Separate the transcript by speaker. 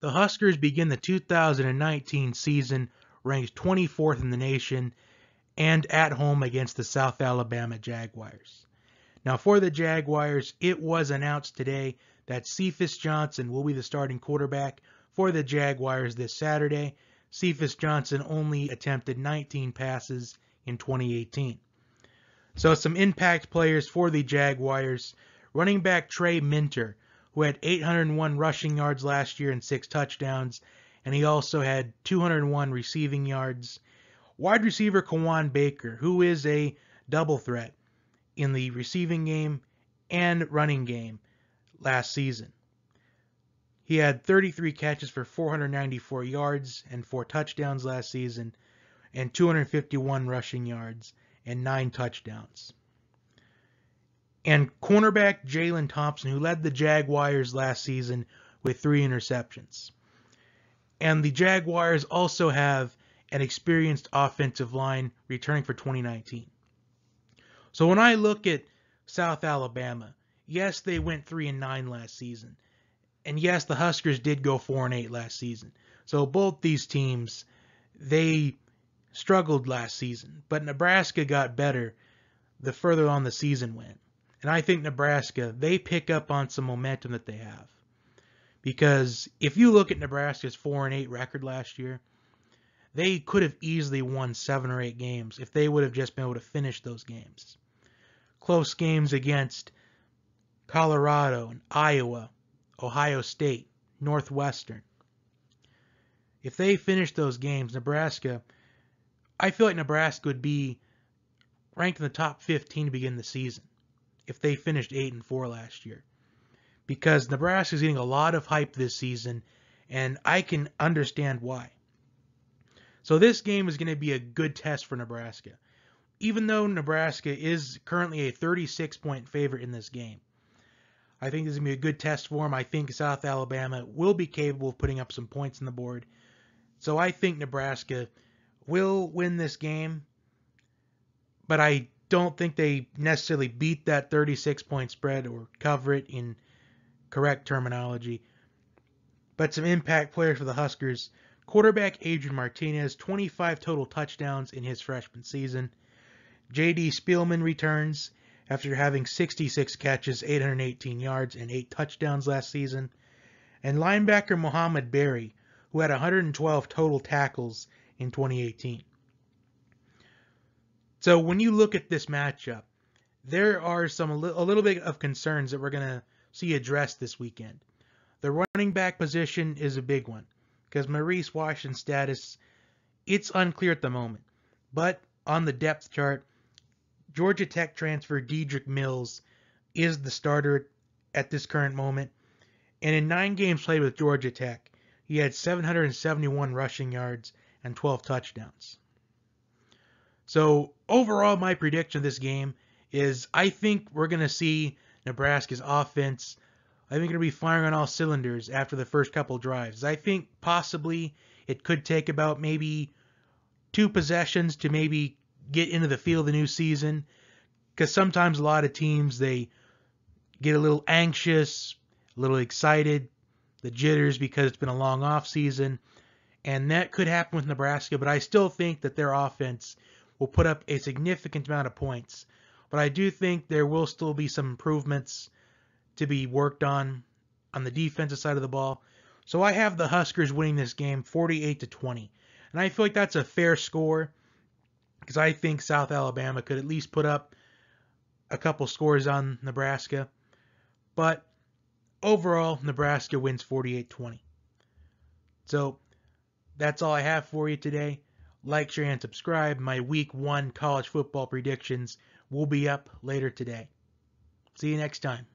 Speaker 1: The Huskers begin the 2019 season ranked 24th in the nation and at home against the South Alabama Jaguars. Now for the Jaguars, it was announced today that Cephas Johnson will be the starting quarterback for the Jaguars this Saturday. Cephas Johnson only attempted 19 passes in 2018. So some impact players for the Jaguars. Running back Trey Minter, who had 801 rushing yards last year and 6 touchdowns, and he also had 201 receiving yards. Wide receiver Kawan Baker, who is a double threat in the receiving game and running game last season. He had 33 catches for 494 yards and 4 touchdowns last season, and 251 rushing yards and 9 touchdowns. And cornerback Jalen Thompson, who led the Jaguars last season with 3 interceptions. And the Jaguars also have an experienced offensive line returning for 2019. So when I look at South Alabama, yes, they went 3-9 last season. And yes, the Huskers did go 4-8 last season. So both these teams, they struggled last season. But Nebraska got better the further on the season went. And I think Nebraska, they pick up on some momentum that they have. Because if you look at Nebraska's 4-8 record last year, they could have easily won 7 or 8 games if they would have just been able to finish those games. Close games against Colorado and Iowa, Ohio State, Northwestern. If they finished those games, Nebraska, I feel like Nebraska would be ranked in the top 15 to begin the season if they finished 8-4 last year. Because Nebraska is getting a lot of hype this season, and I can understand why. So this game is going to be a good test for Nebraska. Even though Nebraska is currently a 36-point favorite in this game, I think this is going to be a good test for them. I think South Alabama will be capable of putting up some points on the board. So I think Nebraska will win this game, but I don't think they necessarily beat that 36-point spread or cover it in correct terminology. But some impact players for the Huskers. Quarterback Adrian Martinez, 25 total touchdowns in his freshman season. J.D. Spielman returns after having 66 catches, 818 yards, and 8 touchdowns last season. And linebacker Muhammad Berry, who had 112 total tackles in 2018. So when you look at this matchup, there are a little bit of concerns that we're going to see addressed this weekend. The running back position is a big one because Maurice Washington's status, it's unclear at the moment. But on the depth chart, Georgia Tech transfer Dedrick Mills is the starter at this current moment. And in 9 games played with Georgia Tech, he had 771 rushing yards and 12 touchdowns. So overall, my prediction of this game is I think we're going to see Nebraska's offense, I think, going to be firing on all cylinders after the first couple drives. I think possibly it could take about maybe 2 possessions to maybe get into the feel of the new season, because sometimes a lot of teams, they get a little anxious, a little excited, the jitters because it's been a long off season, and that could happen with Nebraska, but I still think that their offense will put up a significant amount of points. But I do think there will still be some improvements to be worked on the defensive side of the ball. So I have the Huskers winning this game 48-20. And I feel like that's a fair score because I think South Alabama could at least put up a couple scores on Nebraska. But overall, Nebraska wins 48-20. So that's all I have for you today. Like, share, and subscribe. My Week 1 college football predictions will be up later today. See you next time.